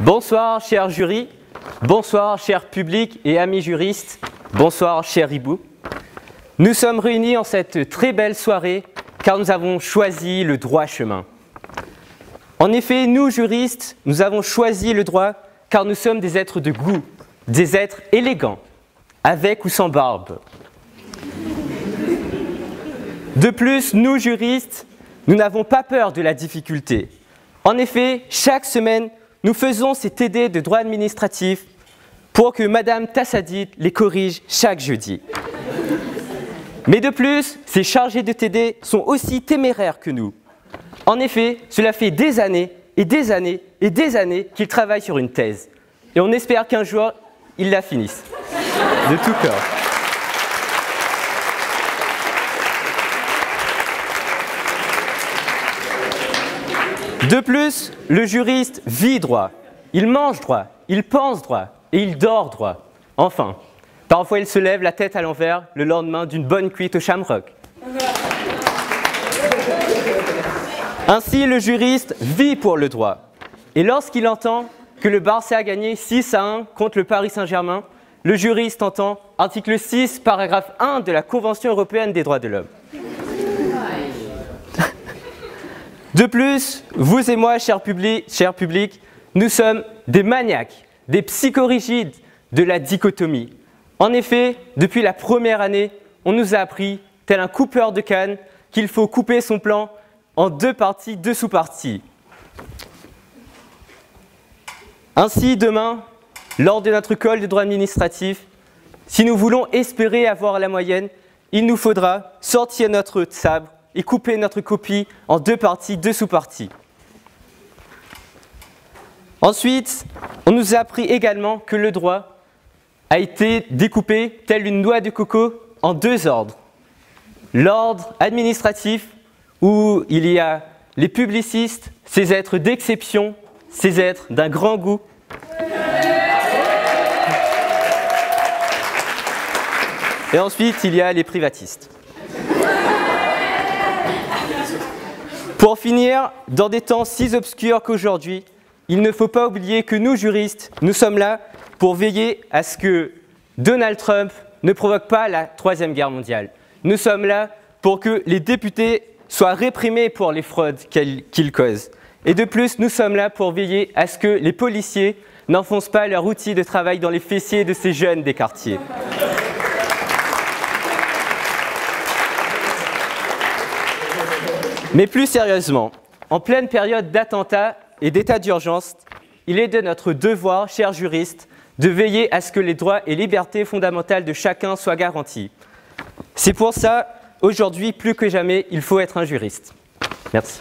Bonsoir, cher jury. Bonsoir, cher public et amis juristes. Bonsoir, cher hibou. Nous sommes réunis en cette très belle soirée car nous avons choisi le droit chemin. En effet, nous, juristes, nous avons choisi le droit car nous sommes des êtres de goût, des êtres élégants, avec ou sans barbe. De plus, nous, juristes, nous n'avons pas peur de la difficulté. En effet, chaque semaine, nous faisons ces TD de droit administratif pour que Madame Tassadit les corrige chaque jeudi. Mais de plus, ces chargés de TD sont aussi téméraires que nous. En effet, cela fait des années et des années et des années qu'ils travaillent sur une thèse. Et on espère qu'un jour, ils la finissent. De tout cœur. De plus, le juriste vit droit, il mange droit, il pense droit et il dort droit. Enfin, parfois il se lève la tête à l'envers le lendemain d'une bonne cuite au Shamrock. Ainsi, le juriste vit pour le droit. Et lorsqu'il entend que le Barça a gagné 6-1 contre le Paris Saint-Germain, le juriste entend article 6, paragraphe 1 de la Convention européenne des droits de l'homme. De plus, vous et moi, cher public, nous sommes des maniaques, des psychorigides de la dichotomie. En effet, depuis la première année, on nous a appris, tel un coupeur de canne, qu'il faut couper son plan en deux parties, deux sous-parties. Ainsi, demain, lors de notre call de droit administratif, si nous voulons espérer avoir la moyenne, il nous faudra sortir notre sabre et couper notre copie en deux parties, deux sous-parties. Ensuite, on nous a appris également que le droit a été découpé, tel une noix de coco, en deux ordres. L'ordre administratif, où il y a les publicistes, ces êtres d'exception, ces êtres d'un grand goût. Et ensuite, il y a les privatistes. Pour finir, dans des temps si obscurs qu'aujourd'hui, il ne faut pas oublier que nous, juristes, nous sommes là pour veiller à ce que Donald Trump ne provoque pas la Troisième Guerre mondiale. Nous sommes là pour que les députés soient réprimés pour les fraudes qu'ils causent. Et de plus, nous sommes là pour veiller à ce que les policiers n'enfoncent pas leur outil de travail dans les fessiers de ces jeunes des quartiers. Mais plus sérieusement, en pleine période d'attentats et d'état d'urgence, il est de notre devoir, chers juristes, de veiller à ce que les droits et libertés fondamentales de chacun soient garantis. C'est pour ça, aujourd'hui, plus que jamais, il faut être un juriste. Merci.